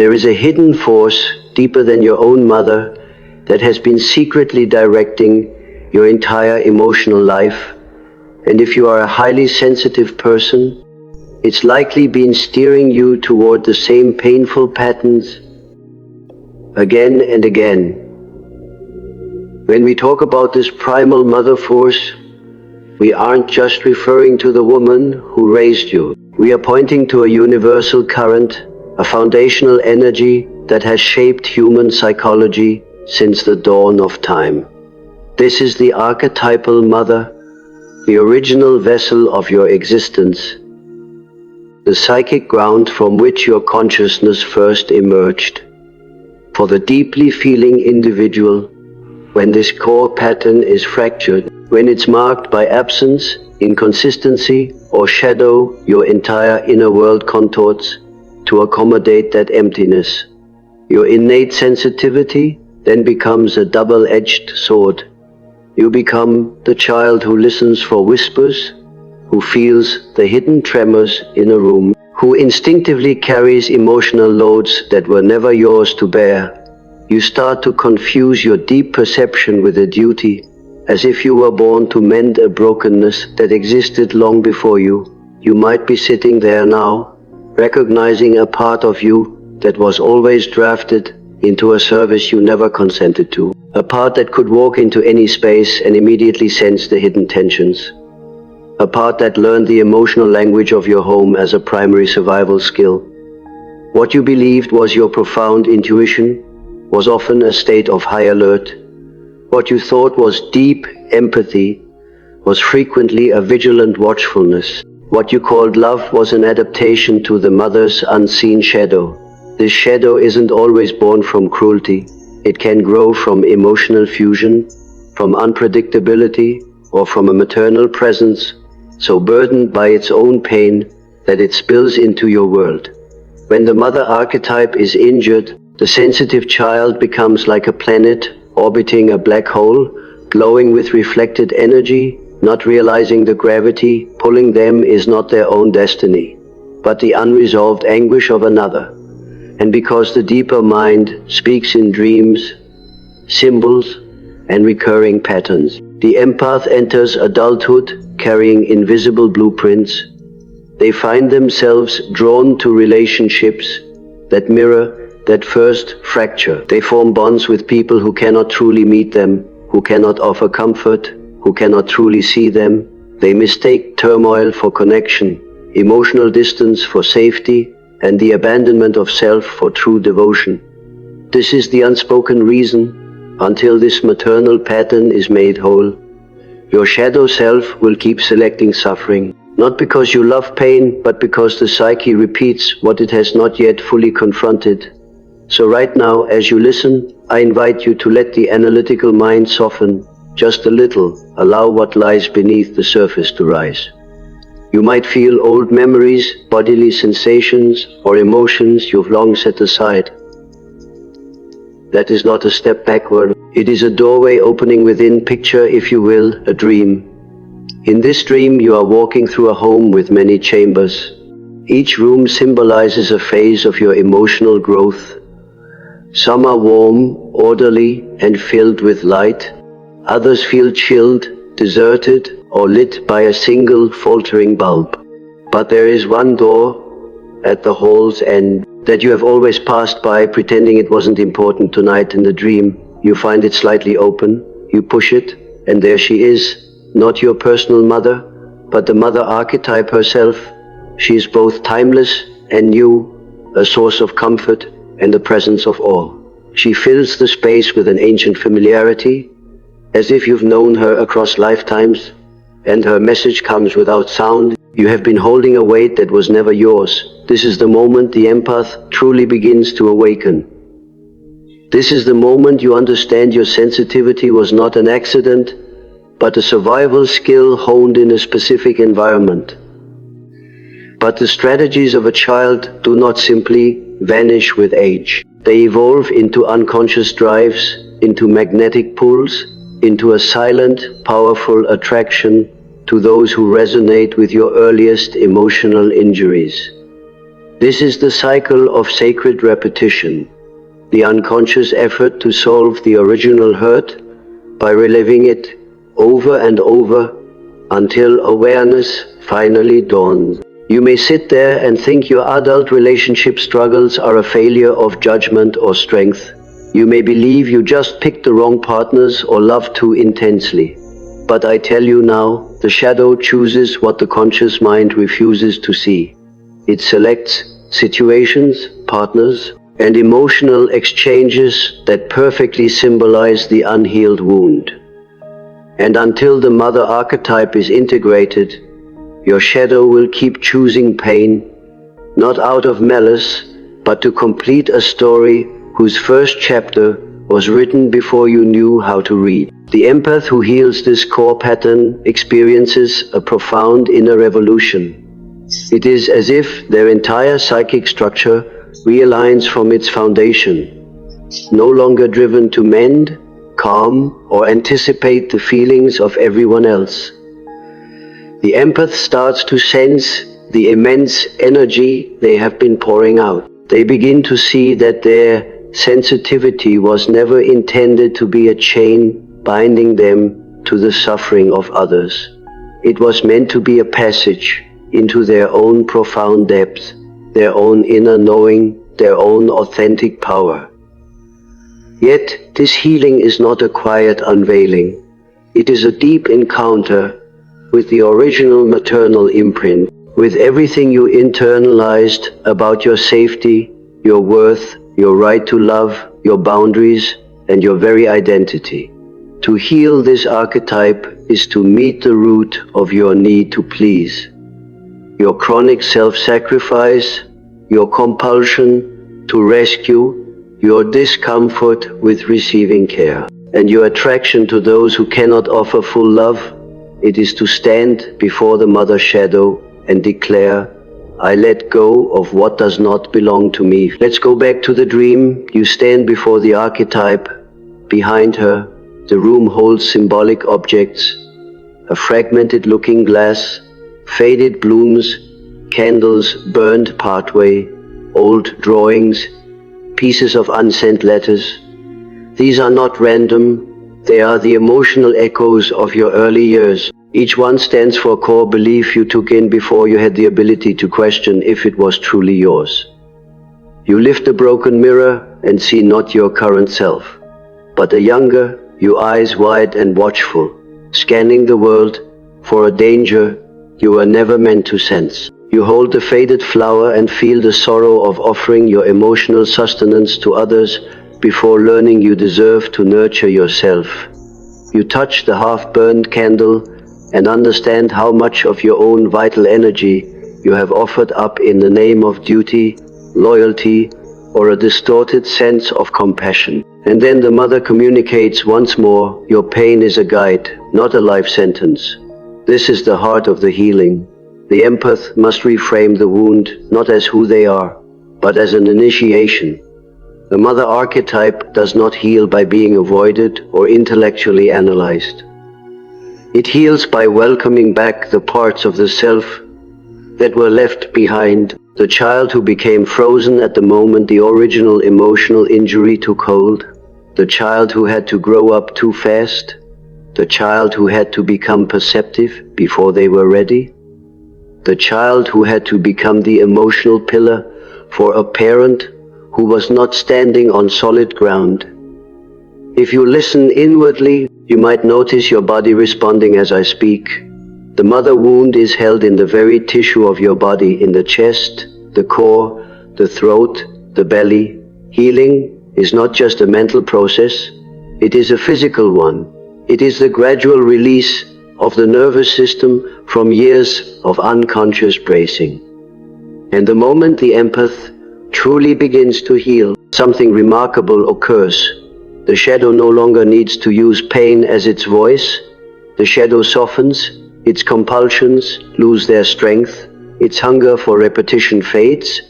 There is a hidden force deeper than your own mother that has been secretly directing your entire emotional life. And if you are a highly sensitive person, it's likely been steering you toward the same painful patterns again and again. When we talk about this primal mother force, we aren't just referring to the woman who raised you. We are pointing to a universal current, a foundational energy that has shaped human psychology since the dawn of time. This is the archetypal mother, the original vessel of your existence, the psychic ground from which your consciousness first emerged. For the deeply feeling individual, when this core pattern is fractured, when it's marked by absence, inconsistency, or shadow, your entire inner world contorts to accommodate that emptiness. Your innate sensitivity then becomes a double-edged sword. You become the child who listens for whispers, who feels the hidden tremors in a room, who instinctively carries emotional loads that were never yours to bear. You start to confuse your deep perception with a duty, as if you were born to mend a brokenness that existed long before you. You might be sitting there now, recognizing a part of you that was always drafted into a service you never consented to, a part that could walk into any space and immediately sense the hidden tensions, a part that learned the emotional language of your home as a primary survival skill. What you believed was your profound intuition was often a state of high alert. What you thought was deep empathy was frequently a vigilant watchfulness. What you called love was an adaptation to the mother's unseen shadow. This shadow isn't always born from cruelty. It can grow from emotional fusion, from unpredictability, or from a maternal presence so burdened by its own pain that it spills into your world. When the mother archetype is injured, the sensitive child becomes like a planet orbiting a black hole, glowing with reflected energy, not realizing the gravity pulling them is not their own destiny, but the unresolved anguish of another. And because the deeper mind speaks in dreams, symbols, and recurring patterns, the empath enters adulthood carrying invisible blueprints. They find themselves drawn to relationships that mirror that first fracture. They form bonds with people who cannot truly meet them, who cannot offer comfort, who cannot truly see them. They mistake turmoil for connection, emotional distance for safety, and the abandonment of self for true devotion. This is the unspoken reason. Until this maternal pattern is made whole, your shadow self will keep selecting suffering, not because you love pain, but because the psyche repeats what it has not yet fully confronted. So right now, as you listen, I invite you to let the analytical mind soften just a little. Allow what lies beneath the surface to rise. You might feel old memories, bodily sensations, or emotions you've long set aside. That is not a step backward. It is a doorway opening within. Picture, if you will, a dream. In this dream, you are walking through a home with many chambers. Each room symbolizes a phase of your emotional growth. Some are warm, orderly, and filled with light. Others feel chilled, deserted, or lit by a single faltering bulb. But there is one door at the hall's end that you have always passed by, pretending it wasn't important. Tonight in the dream, you find it slightly open. You push it, and there she is, not your personal mother, but the mother archetype herself. She is both timeless and new, a source of comfort and a presence of awe. She fills the space with an ancient familiarity, as if you've known her across lifetimes, and her message comes without sound. You have been holding a weight that was never yours. This is the moment the empath truly begins to awaken. This is the moment you understand your sensitivity was not an accident, but a survival skill honed in a specific environment. But the strategies of a child do not simply vanish with age. They evolve into unconscious drives, into magnetic pulls, into a silent, powerful attraction to those who resonate with your earliest emotional injuries. This is the cycle of sacred repetition, the unconscious effort to solve the original hurt by reliving it over and over until awareness finally dawns. You may sit there and think your adult relationship struggles are a failure of judgment or strength. You may believe you just picked the wrong partners or love too intensely. But I tell you now, the shadow chooses what the conscious mind refuses to see. It selects situations, partners, and emotional exchanges that perfectly symbolize the unhealed wound. And until the Mother Archetype is integrated, your shadow will keep choosing pain, not out of malice, but to complete a story whose first chapter was written before you knew how to read. The empath who heals this core pattern experiences a profound inner revolution. It is as if their entire psychic structure realigns from its foundation, no longer driven to mend, calm, or anticipate the feelings of everyone else. The empath starts to sense the immense energy they have been pouring out. They begin to see that their sensitivity was never intended to be a chain binding them to the suffering of others. It was meant to be a passage into their own profound depth, their own inner knowing, their own authentic power. Yet, this healing is not a quiet unveiling. It is a deep encounter with the original maternal imprint, with everything you internalized about your safety, your worth, your right to love, your boundaries, and your very identity. To heal this archetype is to meet the root of your need to please, your chronic self-sacrifice, your compulsion to rescue, your discomfort with receiving care, and your attraction to those who cannot offer full love. It is to stand before the mother shadow and declare, I let go of what does not belong to me. Let's go back to the dream. You stand before the archetype. Behind her, the room holds symbolic objects, a fragmented looking glass, faded blooms, candles burned partway, old drawings, pieces of unsent letters. These are not random, they are the emotional echoes of your early years. Each one stands for a core belief you took in before you had the ability to question if it was truly yours. You lift a broken mirror and see not your current self, but a younger, your eyes wide and watchful, scanning the world for a danger you were never meant to sense. You hold the faded flower and feel the sorrow of offering your emotional sustenance to others before learning you deserve to nurture yourself. You touch the half-burned candle and understand how much of your own vital energy you have offered up in the name of duty, loyalty, or a distorted sense of compassion. And then the mother communicates once more, your pain is a guide, not a life sentence. This is the heart of the healing. The empath must reframe the wound not as who they are, but as an initiation. The mother archetype does not heal by being avoided or intellectually analyzed. It heals by welcoming back the parts of the self that were left behind, the child who became frozen at the moment the original emotional injury took hold, the child who had to grow up too fast, the child who had to become perceptive before they were ready, the child who had to become the emotional pillar for a parent who was not standing on solid ground. If you listen inwardly, you might notice your body responding as I speak. The mother wound is held in the very tissue of your body, in the chest, the core, the throat, the belly. Healing is not just a mental process, it is a physical one. It is the gradual release of the nervous system from years of unconscious bracing. And the moment the empath truly begins to heal, something remarkable occurs. The shadow no longer needs to use pain as its voice. The shadow softens, its compulsions lose their strength, its hunger for repetition fades.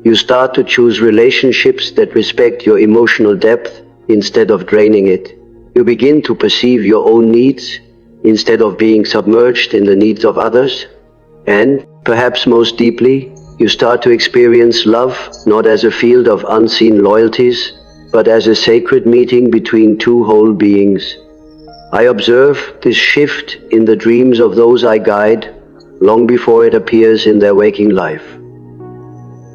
You start to choose relationships that respect your emotional depth instead of draining it. You begin to perceive your own needs instead of being submerged in the needs of others. And, perhaps most deeply, You start to experience love not as a field of unseen loyalties, but as a sacred meeting between two whole beings. I observe this shift in the dreams of those I guide long before it appears in their waking life.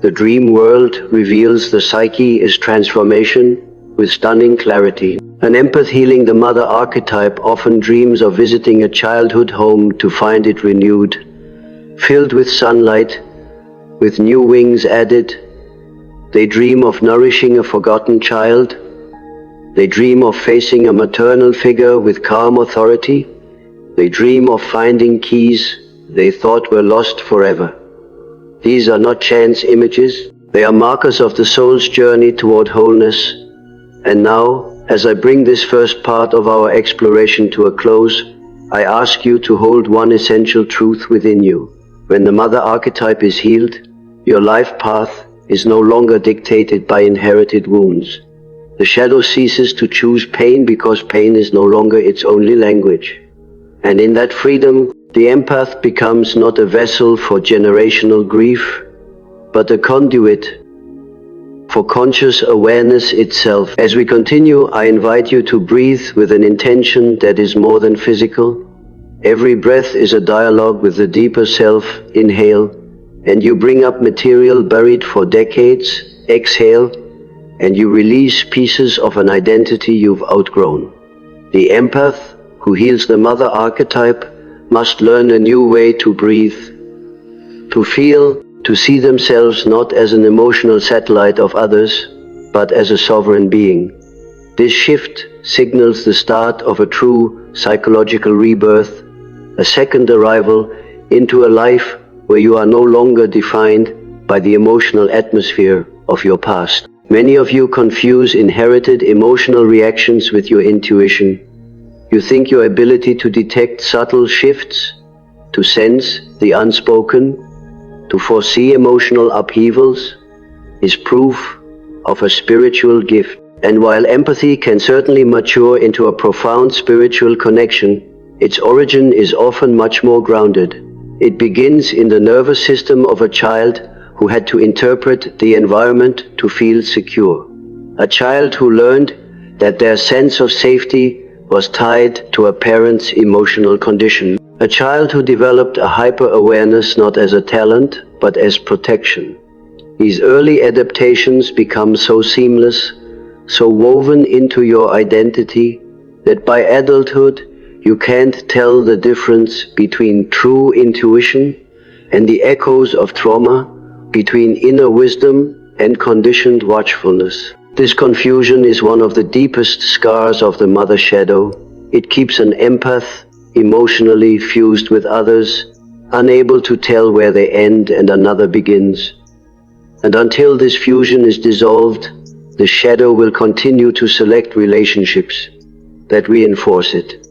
The dream world reveals the psyche is transformation with stunning clarity. An empath healing the mother archetype often dreams of visiting a childhood home to find it renewed, filled with sunlight, with new wings added. They dream of nourishing a forgotten child. They dream of facing a maternal figure with calm authority. They dream of finding keys they thought were lost forever. These are not chance images. They are markers of the soul's journey toward wholeness. And now, as I bring this first part of our exploration to a close, I ask you to hold one essential truth within you. When the mother archetype is healed, your life path is no longer dictated by inherited wounds. The shadow ceases to choose pain because pain is no longer its only language. And in that freedom, the empath becomes not a vessel for generational grief, but a conduit for conscious awareness itself. As we continue, I invite you to breathe with an intention that is more than physical. Every breath is a dialogue with the deeper self. Inhale, and you bring up material buried for decades. Exhale, and you release pieces of an identity you've outgrown. The empath, who heals the mother archetype, must learn a new way to breathe, to feel, to see themselves not as an emotional satellite of others, but as a sovereign being. This shift signals the start of a true psychological rebirth, a second arrival into a life where you are no longer defined by the emotional atmosphere of your past. Many of you confuse inherited emotional reactions with your intuition. You think your ability to detect subtle shifts, to sense the unspoken, to foresee emotional upheavals, is proof of a spiritual gift. And while empathy can certainly mature into a profound spiritual connection, its origin is often much more grounded. It begins in the nervous system of a child who had to interpret the environment to feel secure. A child who learned that their sense of safety was tied to a parent's emotional condition. A child who developed a hyper-awareness not as a talent, but as protection. These early adaptations become so seamless, so woven into your identity, that by adulthood you can't tell the difference between true intuition and the echoes of trauma, between inner wisdom and conditioned watchfulness. This confusion is one of the deepest scars of the mother shadow. It keeps an empath emotionally fused with others, unable to tell where they end and another begins. And until this fusion is dissolved, the shadow will continue to select relationships that reinforce it.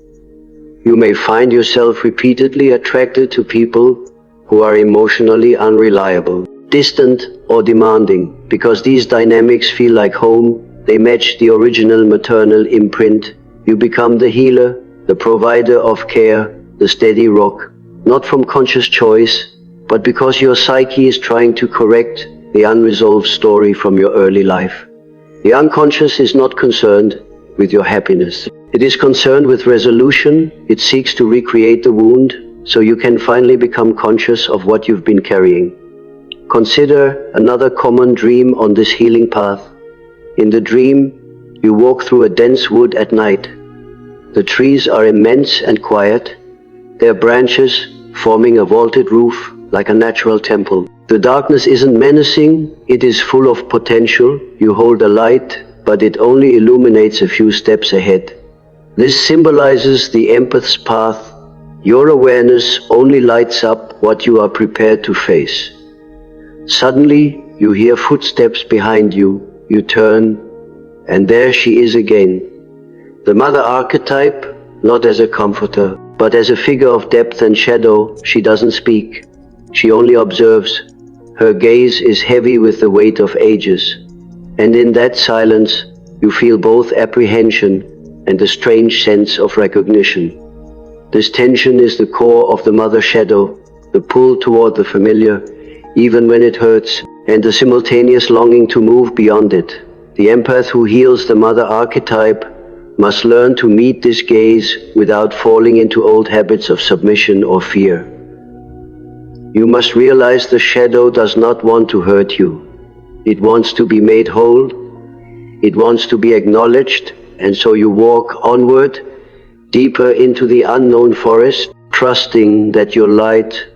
You may find yourself repeatedly attracted to people who are emotionally unreliable, distant or demanding. Because these dynamics feel like home, they match the original maternal imprint. You become the healer, the provider of care, the steady rock, not from conscious choice, but because your psyche is trying to correct the unresolved story from your early life. The unconscious is not concerned with your happiness. It is concerned with resolution. It seeks to recreate the wound so you can finally become conscious of what you've been carrying. Consider another common dream on this healing path. In the dream, you walk through a dense wood at night. The trees are immense and quiet, their branches forming a vaulted roof like a natural temple. The darkness isn't menacing, it is full of potential. You hold a light, but it only illuminates a few steps ahead. This symbolizes the empath's path. Your awareness only lights up what you are prepared to face. Suddenly, you hear footsteps behind you. You turn, and there she is again. The mother archetype, not as a comforter, but as a figure of depth and shadow. She doesn't speak. She only observes. Her gaze is heavy with the weight of ages. And in that silence, you feel both apprehension and a strange sense of recognition. This tension is the core of the mother shadow, the pull toward the familiar, even when it hurts, and the simultaneous longing to move beyond it. The empath who heals the mother archetype must learn to meet this gaze without falling into old habits of submission or fear. You must realize the shadow does not want to hurt you. It wants to be made whole. It wants to be acknowledged, and so you walk onward, deeper into the unknown forest, trusting that your light,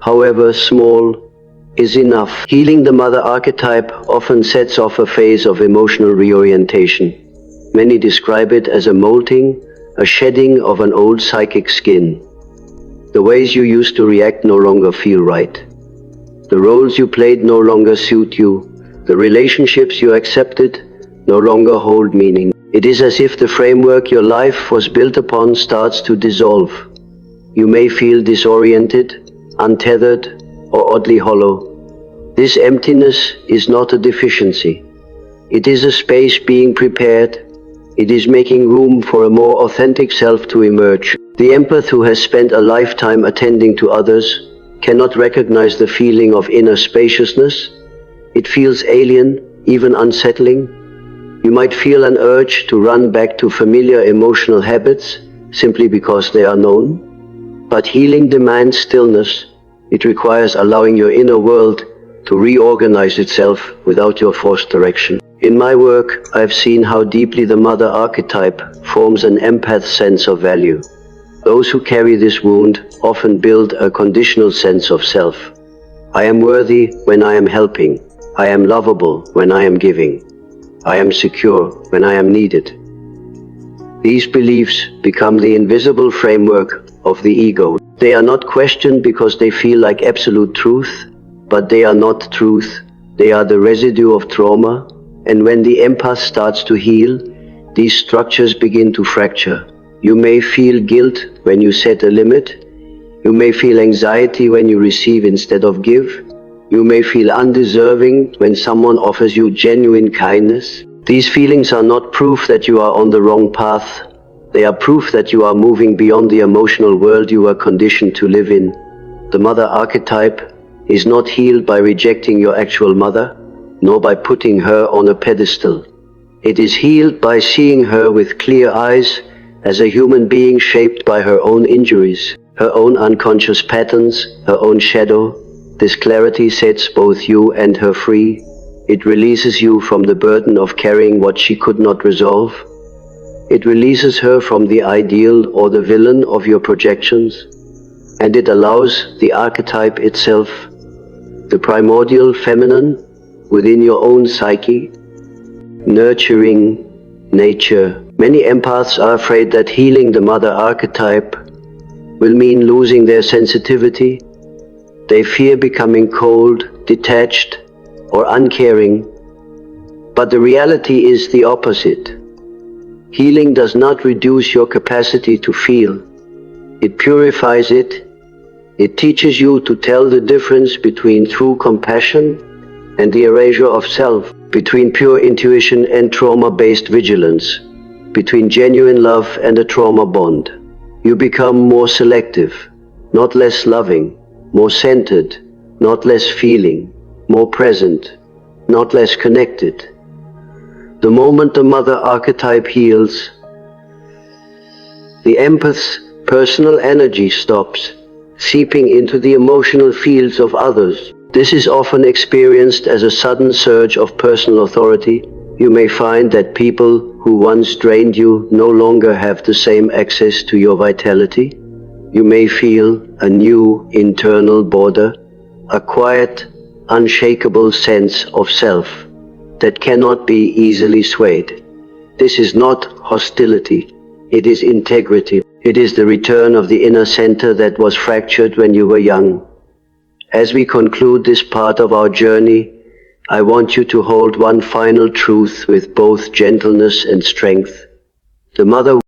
however small, is enough. Healing the mother archetype often sets off a phase of emotional reorientation. Many describe it as a molting, a shedding of an old psychic skin. The ways you used to react no longer feel right. The roles you played no longer suit you. The relationships you accepted no longer hold meaning. It is as if the framework your life was built upon starts to dissolve. You may feel disoriented, untethered, or oddly hollow. This emptiness is not a deficiency. It is a space being prepared. It is making room for a more authentic self to emerge. The empath who has spent a lifetime attending to others cannot recognize the feeling of inner spaciousness. It feels alien, even unsettling. You might feel an urge to run back to familiar emotional habits simply because they are known. But healing demands stillness. It requires allowing your inner world to reorganize itself without your forced direction. In my work, I've seen how deeply the mother archetype forms an empath's sense of value. Those who carry this wound often build a conditional sense of self. I am worthy when I am helping. I am lovable when I am giving. I am secure when I am needed. These beliefs become the invisible framework of the ego. They are not questioned because they feel like absolute truth, but they are not truth. They are the residue of trauma, and when the empath starts to heal, these structures begin to fracture. You may feel guilt when you set a limit. You may feel anxiety when you receive instead of give. You may feel undeserving when someone offers you genuine kindness. These feelings are not proof that you are on the wrong path. They are proof that you are moving beyond the emotional world you were conditioned to live in. The mother archetype is not healed by rejecting your actual mother, nor by putting her on a pedestal. It is healed by seeing her with clear eyes as a human being shaped by her own injuries, her own unconscious patterns, her own shadow. This clarity sets both you and her free. It releases you from the burden of carrying what she could not resolve. It releases her from the ideal or the villain of your projections, and it allows the archetype itself, the primordial feminine within your own psyche, nurturing nature. Many empaths are afraid that healing the mother archetype will mean losing their sensitivity. They fear becoming cold, detached, or uncaring. But the reality is the opposite. Healing does not reduce your capacity to feel. It purifies it. It teaches you to tell the difference between true compassion and the erasure of self, between pure intuition and trauma-based vigilance, between genuine love and a trauma bond. You become more selective, not less loving, more centered, not less feeling, more present, not less connected. The moment the mother archetype heals, the empath's personal energy stops seeping into the emotional fields of others. This is often experienced as a sudden surge of personal authority. You may find that people who once drained you no longer have the same access to your vitality. You may feel a new internal border, a quiet, unshakable sense of self that cannot be easily swayed. This is not hostility, it is integrity. It is the return of the inner center that was fractured when you were young. As we conclude this part of our journey, I want you to hold one final truth with both gentleness and strength. The mother